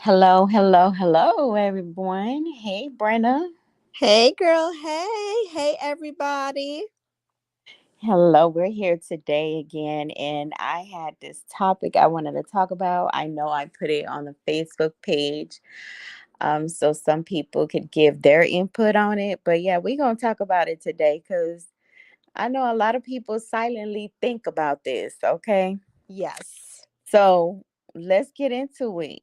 Hello, hello, hello, everyone. Hey, Brenna. Hey girl, hey everybody. Hello, we're here today again, and I had this topic I wanted to talk about. I know I put it on the Facebook page, so some people could give their input on it. But yeah, we're gonna talk about it today because I know a lot of people silently think about this. Okay, Yes. so let's get into it.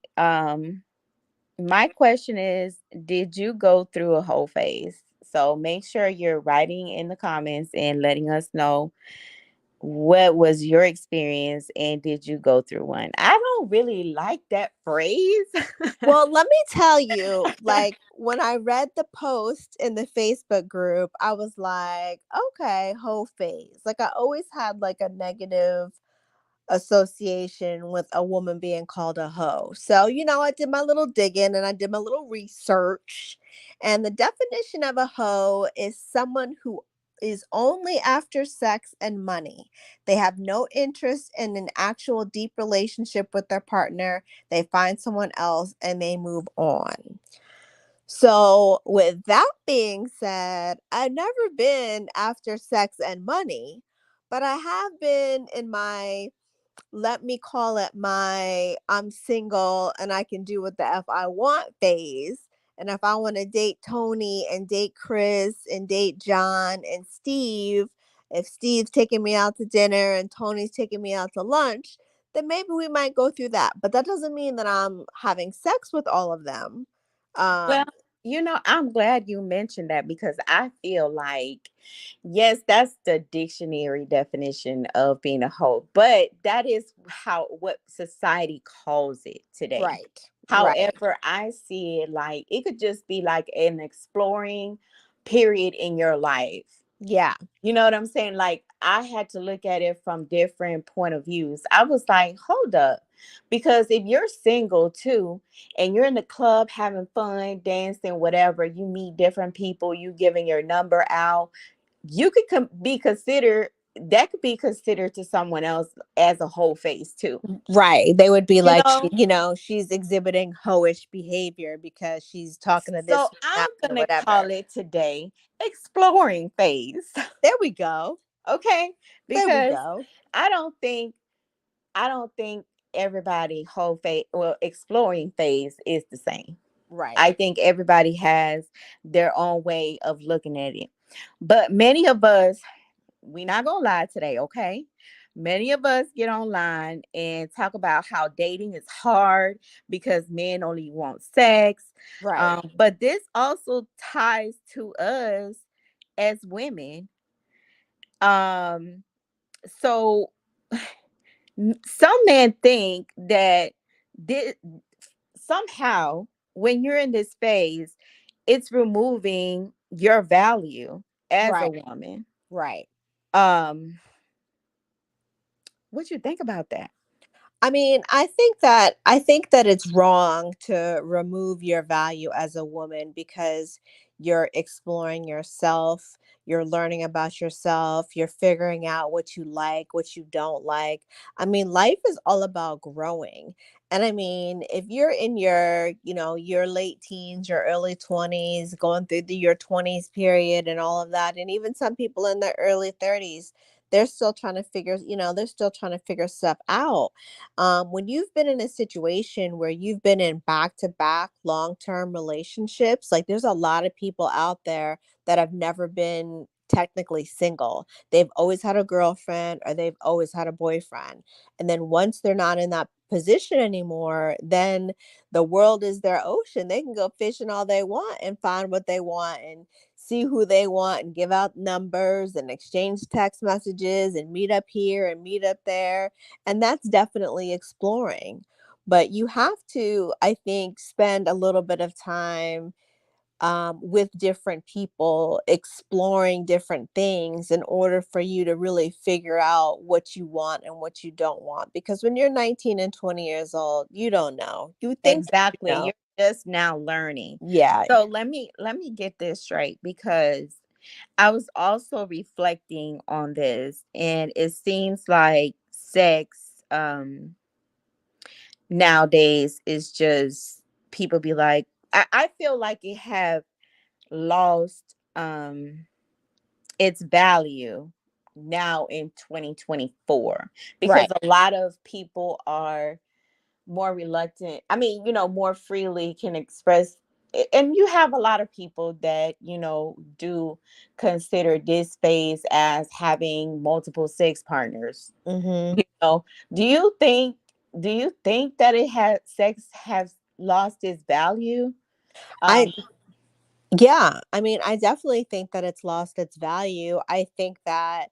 My question is, did you go through a whole phase? So make sure you're writing in the comments and letting us know what was your experience and did you go through one? I don't really like that phrase. Well, let me tell you, like when I read the post in the Facebook group, I was like, okay, whole phase. Like I always had like a negative association with a woman being called a hoe. So, I did my little digging and I did my little research. And the definition of a hoe is someone who is only after sex and money. They have no interest in an actual deep relationship with their partner. They find someone else and they move on. So, with that being said, I've never been after sex and money, but I have been in my, let me call it my I'm single and I can do what the F I want phase. And if I want to date Tony and date Chris and date John and Steve, if Steve's taking me out to dinner and Tony's taking me out to lunch, then maybe we might go through that. But that doesn't mean that I'm having sex with all of them. Well, Um, I'm glad you mentioned that because I feel like, yes, that's the dictionary definition of being a hoe, but that is what society calls it today. right, right. However, I see it like it could just be like an exploring period in your life. Yeah, You know what I'm saying? Like I had to look at it from different point of views. I was like, hold up. Because if you're single too and you're in the club having fun, dancing, whatever, you meet different people, you giving your number out, you could be considered that could be considered to someone else as a whole face too. right. They would be You like, know? she's exhibiting hoish behavior because she's talking to So this one, that I'm one, gonna whatever. call it today exploring phase. There we go. Okay? There we Because go. I don't think I don't think everybody whole phase well exploring phase is the same. Right. I think everybody has their own way of looking at it. But many of us, we not gonna lie today, okay? Many of us get online and talk about how dating is hard because men only want sex. Right. But this also ties to us as women. Um, so some men think that this, somehow when you're in this phase, it's removing your value as a Right. woman. Right. Um, what you think about that? I mean, I think that it's wrong to remove your value as a woman because you're exploring yourself, you're learning about yourself, you're figuring out what you like, what you don't like. I mean, life is all about growing. And I mean, if you're in your late teens, your early 20s, going through your 20s period and all of that, and even some people in their early 30s, they're still trying to figure stuff out. When you've been in a situation where you've been in back to back long term relationships, like there's a lot of people out there that have never been technically single. They've always had a girlfriend or they've always had a boyfriend. And then once they're not in that position anymore, then the world is their ocean. They can go fishing all they want and find what they want and see who they want and give out numbers and exchange text messages and meet up here and meet up there, and that's definitely exploring. But you have to, I think, spend a little bit of time with different people, exploring different things in order for you to really figure out what you want and what you don't want. Because when you're 19 and 20 years old, you don't know. You think that you Exactly. know. You're just now learning. Yeah, So let me get this straight because I was also reflecting on this and it seems like sex nowadays is just people be like, I feel like it have lost its value now in 2024 because Right. a lot of people are more reluctant. I mean, more freely can express, and you have a lot of people that, do consider this phase as having multiple sex partners. Mhm. You know, do you think that it has sex has lost its value? I Um Yeah, I mean, I definitely think that it's lost its value. I think that,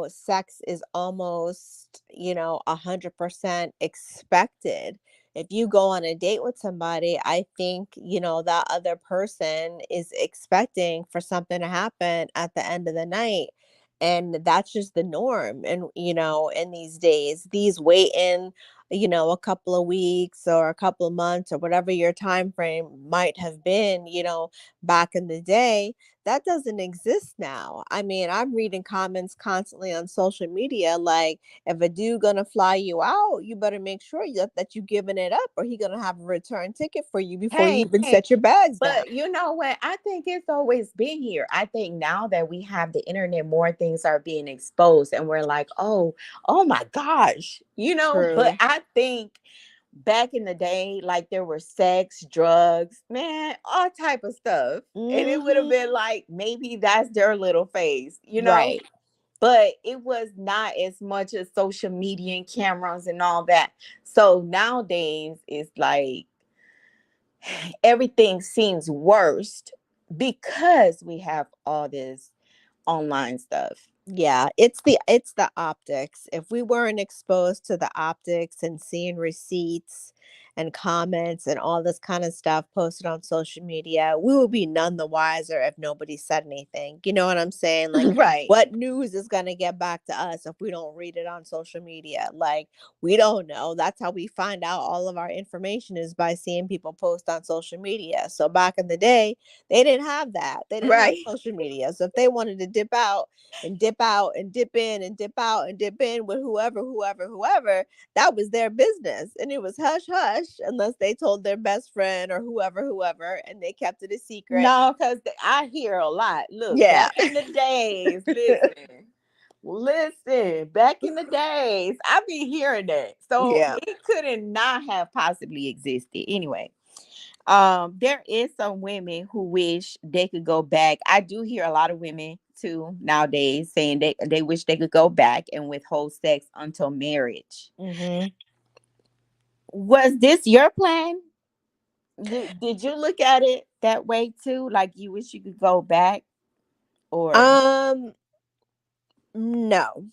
sex is almost, 100% expected. If you go on a date with somebody, I think, that other person is expecting for something to happen at the end of the night. And that's just the norm. And, in these days, these waiting, a couple of weeks or a couple of months or whatever your time frame might have been, back in the day, that doesn't exist now. I mean, I'm reading comments constantly on social media like, if a dude gonna fly you out, you better make sure that you giving it up, or he gonna have a return ticket for you before you hey, even hey, set your bags down. but you know what? I think it's always been here. I think now that we have the internet, more things are being exposed, and we're like, oh my gosh, But True. I think back in the day, like there were sex, drugs, man, all type of stuff, and it would have Hmm. been like maybe that's their little phase. Right. But it was not as much as social media and cameras and all that. So nowadays, it's like everything seems worse because we have all this online stuff. Yeah, it's the optics. If we weren't exposed to the optics and seeing receipts and comments and all this kind of stuff posted on social media, we would be none the wiser if nobody said anything. You know what I'm saying? Like, Right. what news is going to get back to us if we don't read it on social media? Like, we don't know. That's how we find out all of our information, is by seeing people post on social media. So back in the day, they didn't have that. They didn't have Right. social media. So if they wanted to dip out and dip in and dip out and dip in with whoever, that was their business. And it was hush hush unless they told their best friend or whoever, and they kept it a secret. No, because I hear a lot. Look, Yeah. back in the days, listen, back in the days, I be hearing that. So Yeah. it couldn't not have possibly existed. Anyway, there is some women who wish they could go back. I do hear a lot of women too nowadays saying they wish they could go back and withhold sex until marriage. Hmm. Was this your plan? Did you look at it that way too? Like you wish you could go back, or um no,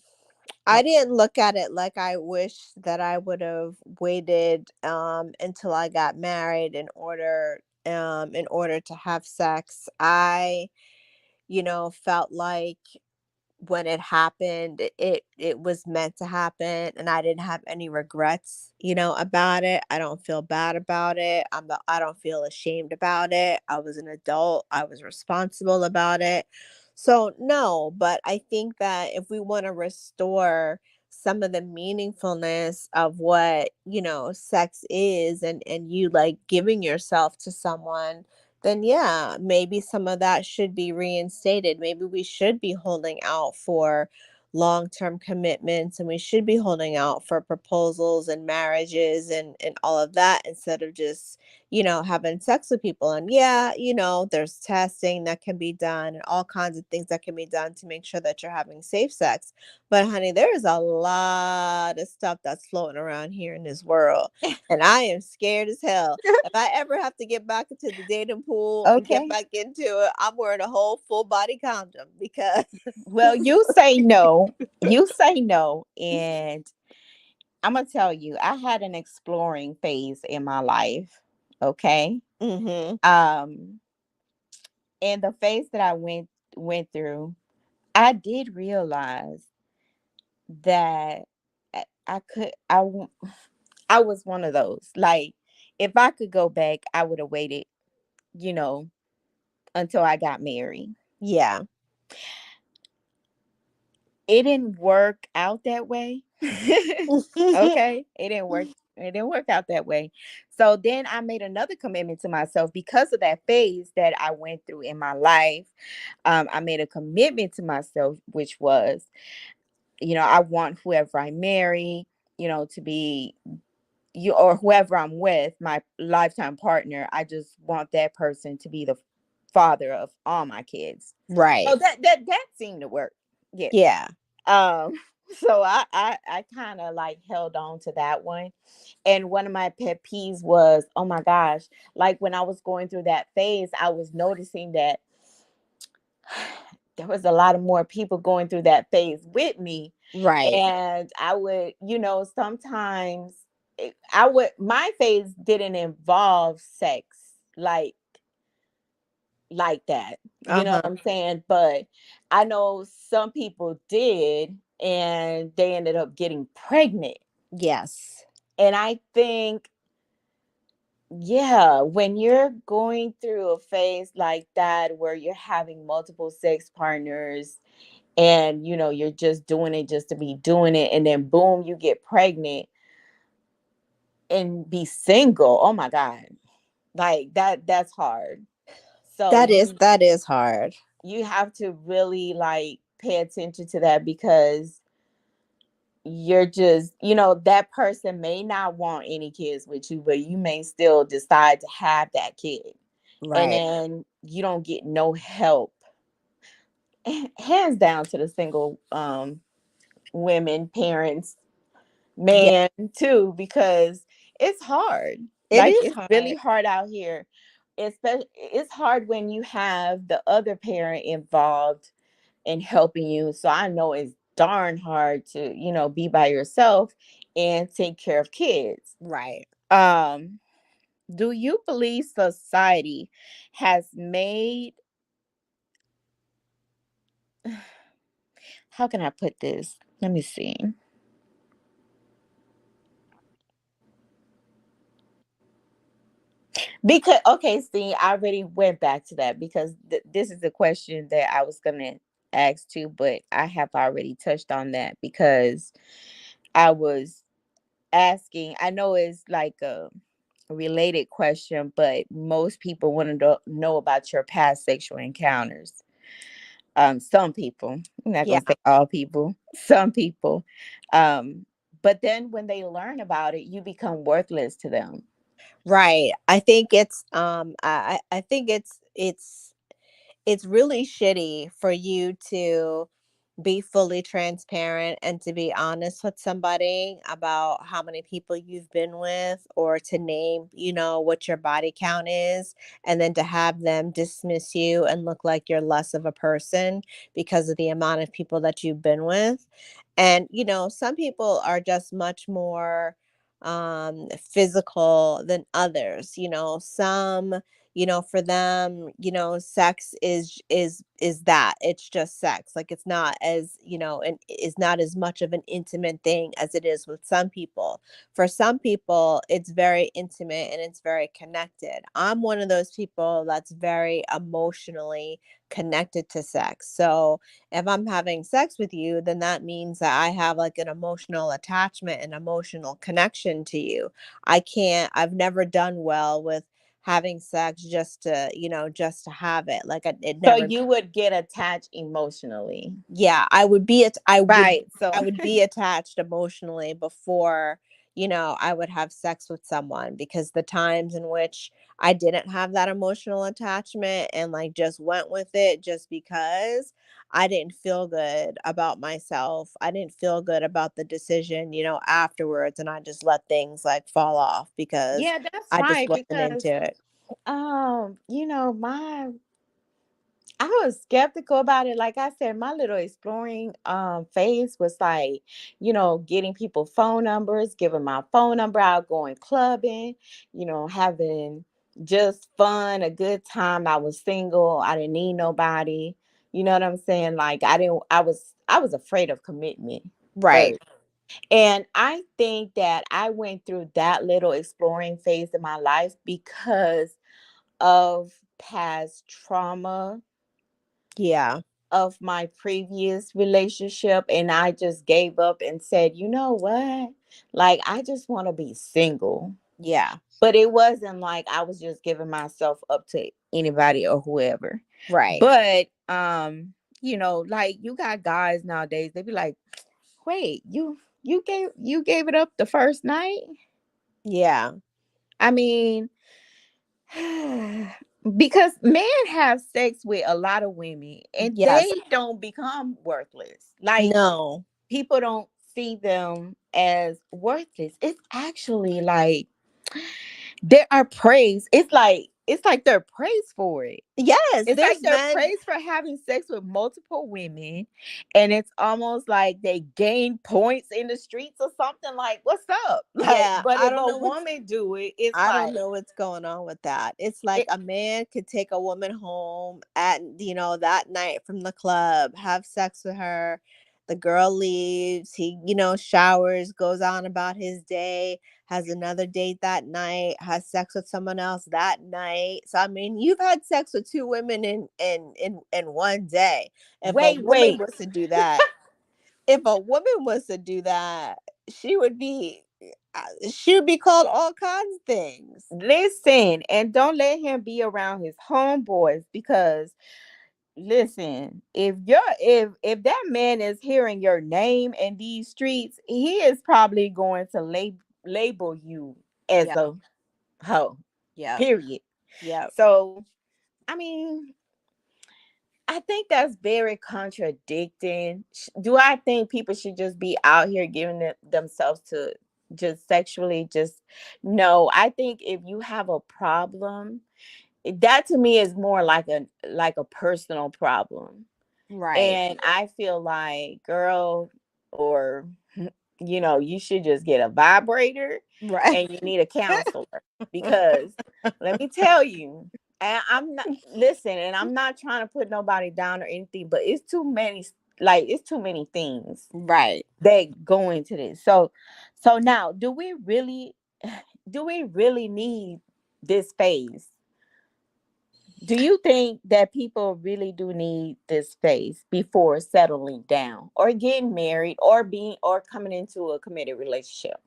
I oh, didn't look at it like I wish that I would have waited until I got married in order to have sex. I felt like when it happened, it was meant to happen, and I didn't have any regrets, about it. I don't feel bad about it. I don't feel ashamed about it. I was an adult. I was responsible about it. So no, but I think that if we want to restore some of the meaningfulness of what, sex is, and you like giving yourself to someone, then yeah, maybe some of that should be reinstated. Maybe we should be holding out for long-term commitments, and we should be holding out for proposals and marriages and all of that, instead of just, having sex with people. And yeah, there's testing that can be done and all kinds of things that can be done to make sure that you're having safe sex. But honey, there is a lot of stuff that's floating around here in this world, and I am scared as hell. If I ever have to get back into the dating pool and get okay. back into it, I'm wearing a whole full body condom because Well, you say no. You say no, and I'm gonna tell you, I had an exploring phase in my life. Okay. mhm. Um, and the phase that I went through, I did realize that I could I was one of those. Like if I could go back, I would have waited, you know, until I got married. Yeah. It didn't work out that way. Okay, it didn't work It didn't work out that way. So then I made another commitment to myself because of that phase that I went through in my life. I made a commitment to myself, which was, I want whoever I marry, to be you, or whoever I'm with, my lifetime partner. I just want that person to be the father of all my kids. Right. Oh, that seemed to work. Yeah. Yeah. Um, so I kind of like held on to that one. And one of my pet peeves was, oh my gosh, like when I was going through that phase, I was noticing that there was a lot of more people going through that phase with me. Right. And I would, sometimes my phase didn't involve sex like like that. You know Uh-huh. what I'm saying? But I know some people did, and they ended up getting pregnant. Yes. And I think, yeah, when you're going through a phase like that where you're having multiple sex partners and you're just doing it just to be doing it, and then boom, you get pregnant and be single. Oh my God. Like that's hard. So That is hard. you have to really like pay attention to that, because you're just, that person may not want any kids with you, but you may still decide to have that kid. And Right. then you don't get no help. Hands down to the single women, parents, Yeah. man too, because it's hard. It Like is it's really hard. hard out here. It's hard when you have the other parent involved in helping you. So I know it's darn hard to, be by yourself and take care of kids. Right. Um, do you believe society has made, how can I put this? Let me see. Because okay, see, I already went back to that, because this is a question that I was gonna ask too, but I have already touched on that, because I was asking. I know it's like a related question, but most people want to know about your past sexual encounters. Some people, I'm not Yeah. gonna say all people, some people, but then when they learn about it, you become worthless to them. Right. I think I think it's really shitty for you to be fully transparent and to be honest with somebody about how many people you've been with, or to name, what your body count is, and then to have them dismiss you and look like you're less of a person because of the amount of people that you've been with. And some people are just much more physical than others. Some, for them, sex is that it's just sex. Like, it's not as, and is not as much of an intimate thing as it is with some people. For some people it's very intimate and it's very connected. I'm one of those people that's very emotionally connected to sex. So if I'm having sex with you, then that means that I have like an emotional attachment and emotional connection to you. I've never done well with having sex just to have it. Like, it So never. you would get attached emotionally, Yeah, I would be it. right? So I would be attached emotionally before, I would have sex with someone, because the times in which I didn't have that emotional attachment and like just went with it just because I didn't feel good about myself. I didn't feel good about the decision, afterwards, and I just let things like fall off because yeah, that's I just right. wasn't Because into it. my I was skeptical about it. Like I said, my little exploring phase was like, getting people phone numbers, giving my phone number out, going clubbing, having just fun, a good time. I was single. I didn't need nobody. You know what I'm saying? Like I was afraid of commitment Right. first. And I think that I went through that little exploring phase in my life because of past trauma, Yeah. of my previous relationship, and I just gave up and said, you know what? Like, I just want to be single. Yeah. But it wasn't like I was just giving myself up to anybody or whoever. Right. But like you got guys nowadays, they be like, wait, you gave it up the first night? Yeah. I mean, because men have sex with a lot of women and they Yes. don't become worthless. Like, No. people don't see them as worthless. It's actually like they are praised. It's like they're praised for it. Yes, It's like there's they're men. praised for having sex with multiple women, and it's almost like they gain points in the streets or something. Like, what's up? Like, Yeah, but if a woman do it, it's I don't like know what's going on with that. It's like it. a man could take a woman home at, that night from the club, have sex with her. The girl leaves, he, showers, goes on about his day, has another date that night, has sex with someone else that night. So I mean, you've had sex with two women in one day. If a Wait, woman wait. was to do that, if a woman was to do that, she would be she would be called all kinds of things. Listen, and don't let him be around his homeboys because listen, if that man is hearing your name in these streets, he is probably going to label you as Yep, a hoe. yep, Period. yep. So, I mean, I think that's very contradicting. Do I think people should just be out here giving themselves to just sexually? Just no. I think if you have a problem, that to me is more like a personal problem. Right, And I feel like, girl, or you should just get a vibrator right. and you need a counselor because let me tell you, I'm not listen, and I'm not trying to put nobody down or anything, but it's too many things Right. that go into this. So now, do we really need this phase? Do you think that people really do need this phase before settling down or getting married or coming into a committed relationship?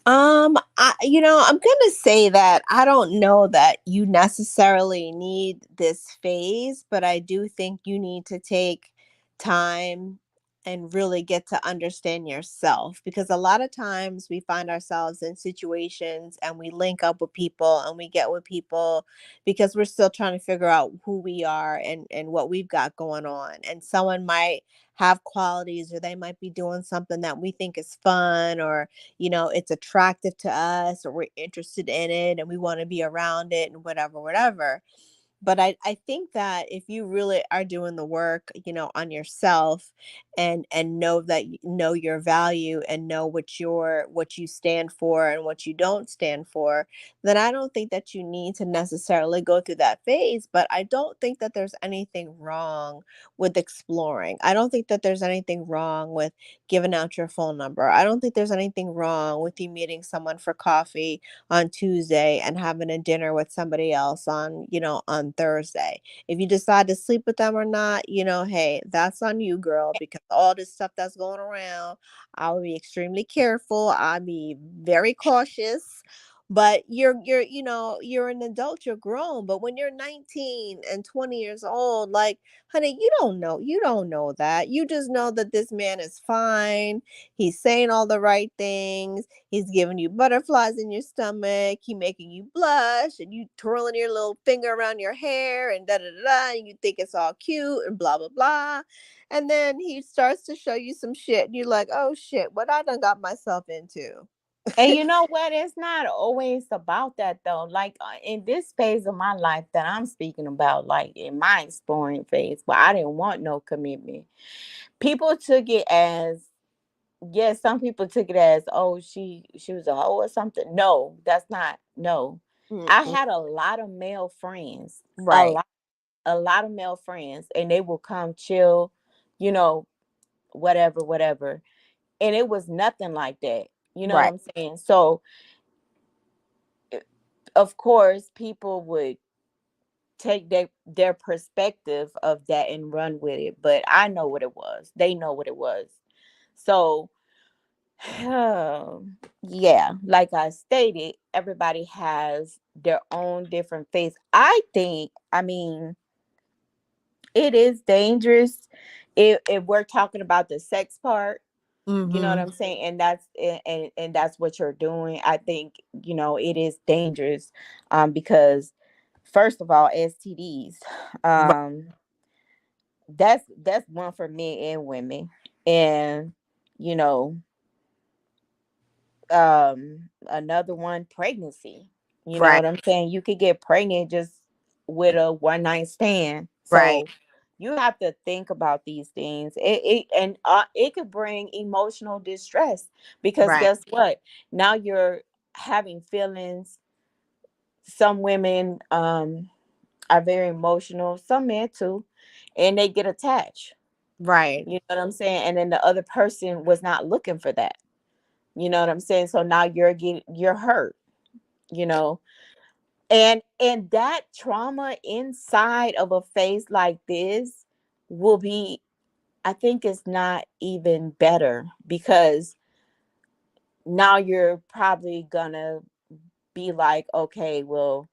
I'm gonna say that I don't know that you necessarily need this phase, but I do think you need to take time and really get to understand yourself, because a lot of times we find ourselves in situations and we link up with people and we get with people because we're still trying to figure out who we are and what we've got going on. And someone might have qualities, or they might be doing something that we think is fun, or it's attractive to us, or we're interested in it and we want to be around it and whatever, whatever. But I think that if you really are doing the work, on yourself, and know that know your value and know what you stand for and what you don't stand for, then I don't think that you need to necessarily go through that phase. But I don't think that there's anything wrong with exploring. I don't think that there's anything wrong with giving out your phone number. I don't think there's anything wrong with you meeting someone for coffee on Tuesday and having a dinner with somebody else on Thursday. If you decide to sleep with them or not, hey, that's on you, girl, because all this stuff that's going around, I would be extremely careful. I'd be very cautious. But you're an adult, you're grown. But when you're 19 and 20 years old, like, honey, you don't know that. You just know that this man is fine. He's saying all the right things. He's giving you butterflies in your stomach. He making you blush, and you twirling your little finger around your hair, and da da da da. And you think it's all cute and blah blah blah. And then he starts to show you some shit, and you're like, oh shit, what I done got myself into. And you know what? It's not always about that though. Like, in this phase of my life that I'm speaking about, like in my exploring phase, where I didn't want no commitment, people took it as, yes, some people took it as, oh, she was a hoe or something. No, that's not. No, I Mm-mm. had a lot of male friends, a Right, lot, a lot of male friends, and they will come chill, you know, whatever, whatever, and it was nothing like that. You know what right, I'm saying? So, of course, people would take their perspective of that and run with it. But I know what it was. They know what it was. So yeah, like I stated, everybody has their own different face. I think, I mean, it is dangerous if we're talking about the sex part. You know what Mm-hmm. I'm saying? And and that's what you're doing. I think, it is dangerous, because first of all, STDs, Right. that's one for men and women. And you know another one, pregnancy. You know Right. what I'm saying? You could get pregnant just with a one night stand. Right. So you have to think about these things. It could bring emotional distress, because Right. guess what? Now you're having feelings. Some women are very emotional, some men too, and they get attached. Right. You know what I'm saying? And then the other person was not looking for that. You know what I'm saying? So now you're hurt, you know. And that trauma inside of a phase like this will be, I think it's not even better, because now you're probably gonna be like, okay, well,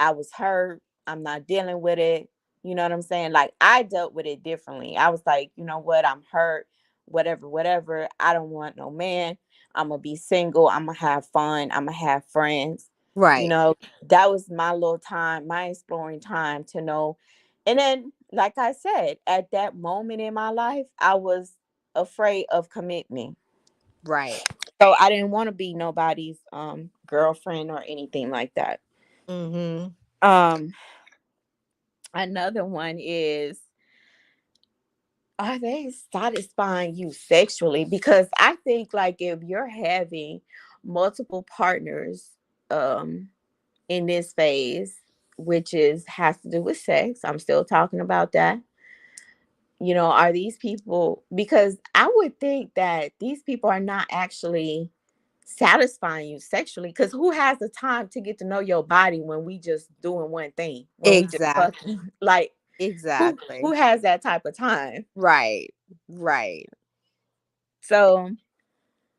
I was hurt. I'm not dealing with it. You know what I'm saying? Like, I dealt with it differently. I was like, you know what? I'm hurt. Whatever, whatever. I don't want no man. I'm gonna be single. I'm gonna have fun. I'm gonna have friends. You Right. know, that was my little time, my exploring time to know. And then, like I said, at that moment in my life, I was afraid of commitment. Right. So I didn't want to be nobody's girlfriend or anything like that. Mm-hmm. Um Another one is, are they satisfying you sexually? Because I think, like, if you're having multiple partners um in this phase, which is has to do with sex, I'm still talking about that. Are these people, because I would think that these people are not actually satisfying you sexually, because who has the time to get to know your body when we just doing one thing, when we just Exactly. fucking, like, who Exactly. has that type of time? Right. Right. So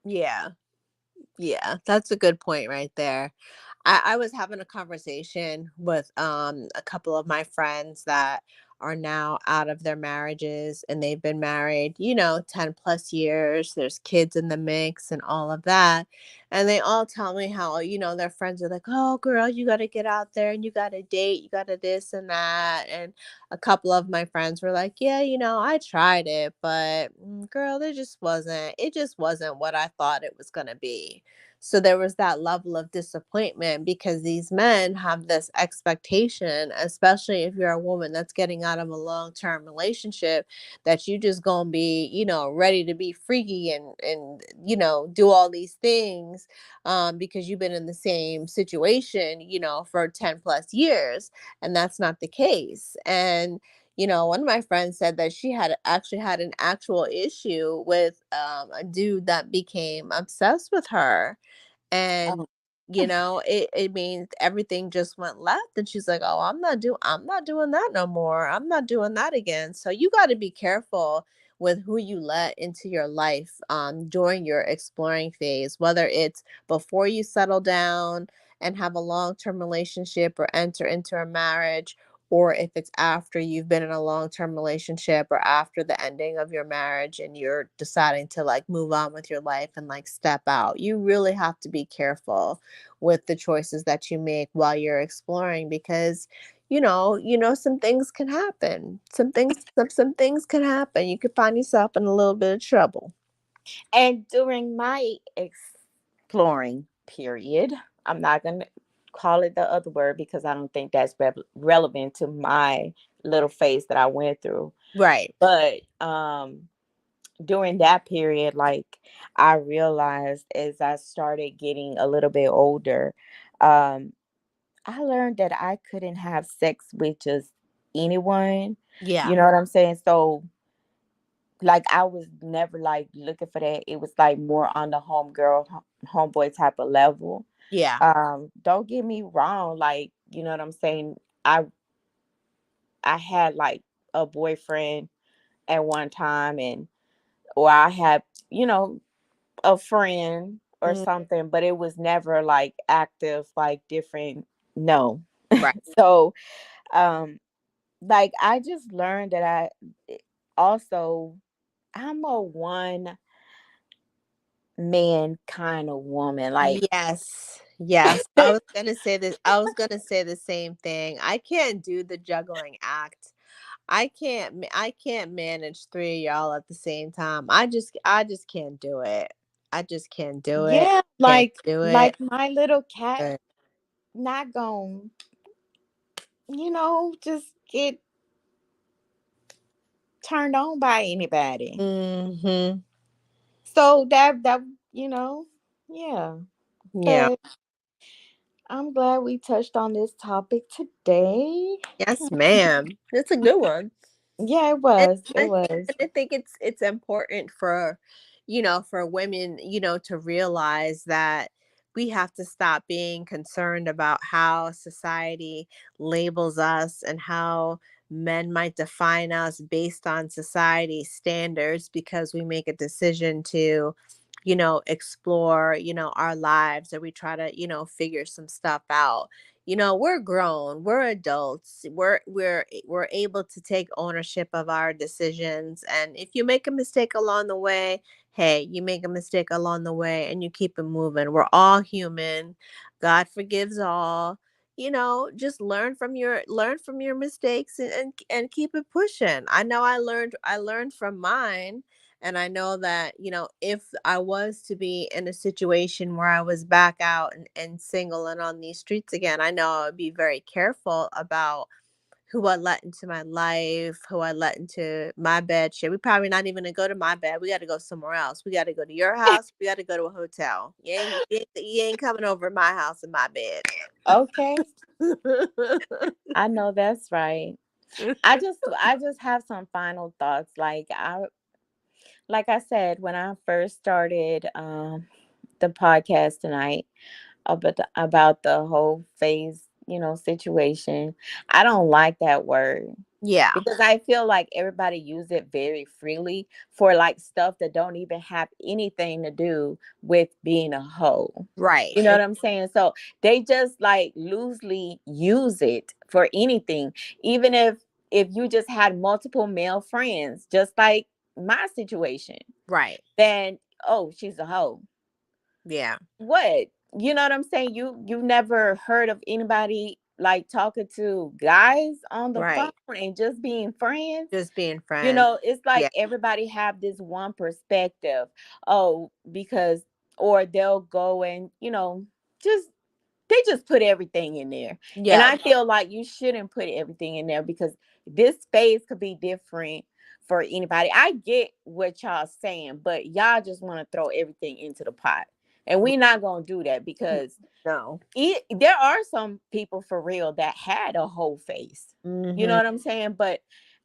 Yeah. Yeah. That's a good point right there. I was having a conversation with a couple of my friends that are now out of their marriages, and they've been married, 10 plus years. There's kids in the mix and all of that. And they all tell me how, their friends are like, oh, girl, you got to get out there and you got to date, you got to this and that. And a couple of my friends were like, yeah, I tried it, but girl, it just wasn't what I thought it was going to be. So there was that level of disappointment because these men have this expectation, especially if you're a woman that's getting out of a long-term relationship, that you just gonna be, ready to be freaky and do all these things because you've been in the same situation, for 10 plus years. And that's not the case. And one of my friends said that she had actually had an actual issue with a dude that became obsessed with her, and um, it means everything just went left, and she's like, oh, I'm not doing that no more, I'm not doing that again. So you got to be careful with who you let into your life during your exploring phase, whether it's before you settle down and have a long-term relationship or enter into a marriage, or if it's after you've been in a long-term relationship or after the ending of your marriage and you're deciding to like move on with your life and like step out. You really have to be careful with the choices that you make while you're exploring, because some things can happen. Some things can happen. You could find yourself in a little bit of trouble. and during my exploring period, I'm not gonna call it the other word, because I don't think that's relevant to my little phase that I went through. Right. But during that period, like, I realized as I started getting a little bit older, um, I learned that I couldn't have sex with just anyone. Yeah. You know what I'm saying? So, like, I was never like looking for that. It was like more on the homegirl, homeboy type of level. Yeah. Don't get me wrong, like, you know what I'm saying? I I had like a boyfriend at one time, and or I had, you know, a friend or Mm, something, but it was never like active, like different. No. right. So, um, like I just learned that also I'm a one man kind of woman. Like, Yes. Yes. I was gonna say this. I was gonna say the same thing. I can't do the juggling act. I can't manage three of y'all at the same time. I just can't do it. I just can't do it. yeah, Can't do it. like my little cat But not going, you know, just get turned on by anybody. mhm. So that you know, yeah. Yeah. But I'm glad we touched on this topic today. Yes, ma'am. It's a good one. Yeah, it And was. It was. I think it's important for, for women, to realize that we have to stop being concerned about how society labels us and how men might define us based on society standards because we make a decision to, explore, our lives, or we try to, figure some stuff out. We're grown, we're adults, we're able to take ownership of our decisions, and if you make a mistake along the way, hey, you make a mistake along the way and you keep it moving. We're all human. God forgives all. Just learn from your mistakes, and keep it pushing. I know I learned from mine, and I know that, if I was to be in a situation where I was back out and single and on these streets again, I know I would be very careful about who I let into my life, who I let into my bed. Shit, we probably not even gonna go to my bed. We got to go somewhere else. We got to go to your house. We got to go to a hotel. You ain't coming over my house in my bed. Okay. I know that's right. I just have some final thoughts. Like I said, when I first started the podcast tonight about the whole phase, you know, situation, I don't like that word Yeah. because I feel like everybody use it very freely for like stuff that don't even have anything to do with being a hoe. Right. You know what I'm saying? So they just like loosely use it for anything, even if you just had multiple male friends, just like my situation, Right. then oh, she's a hoe. Yeah. What? You know what I'm saying? You never heard of anybody like talking to guys on the phone Right. and just being friends? Just being You friends. know, it's like Yeah. everybody have this one perspective. Oh, because or they'll go and, you know, just they just put everything in there. And Yeah. I feel like you shouldn't put everything in there because this phase could be different for anybody. I get what y'all saying, but y'all just want to throw everything into the pot. And we're not going to do that because No. there are some people for real that had a whole face. You know Mhm. what I'm saying? But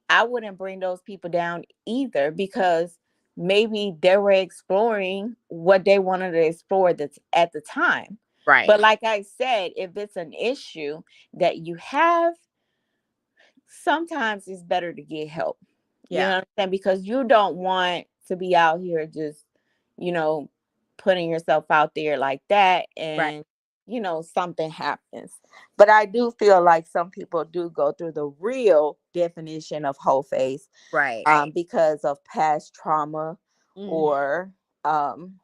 I wouldn't bring those people down either because maybe they were exploring what they wanted to explore that's at the time. Right. But like I said, if it's an issue that you have, sometimes it's better to get help. You know Yeah. what I'm saying? Because you don't want to be out here just, you know, putting yourself out there like that Right. and, you know, something happens. But I do feel like some people do go through the real definition of whole face Right. because of past trauma Mm. or, um,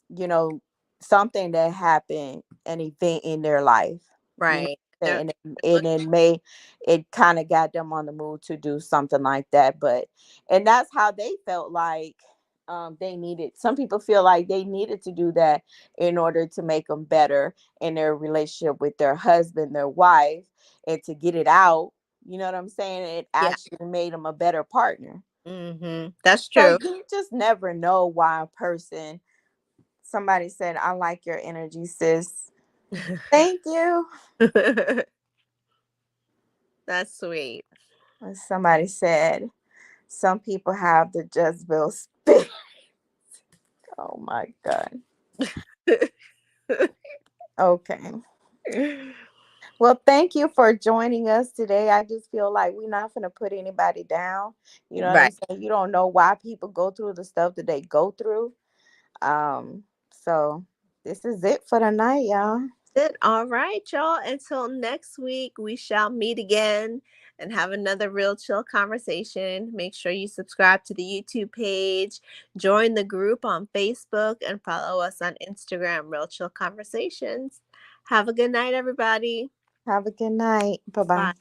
you know, something that happened, an event in their life. You know Right. what I'm They're saying? look. And it kind of got them on the move to do something like that. But and that's how they felt like they needed. Some people feel like they needed to do that in order to make them better in their relationship with their husband, their wife, and to get it out. You know what I'm saying? It Yeah. actually made them a better partner. That's So true. you just never know why a person. Somebody said, "I like your energy, sis." Thank you. That's sweet. And somebody said, "Some people have the Jezebel spirit." Oh my God. Okay. Well, thank you for joining us today. I just feel like we're not going to put anybody down. You know what I'm Right. saying? You don't know why people go through the stuff that they go through. So this is it for the night, y'all. It. All right, y'all. Until next week, we shall meet again and have another real chill conversation. Make sure you subscribe to the YouTube page, join the group on Facebook, and follow us on Instagram, Real Chill Conversations. Have a good night, everybody. Have a good night. Bye bye. Bye.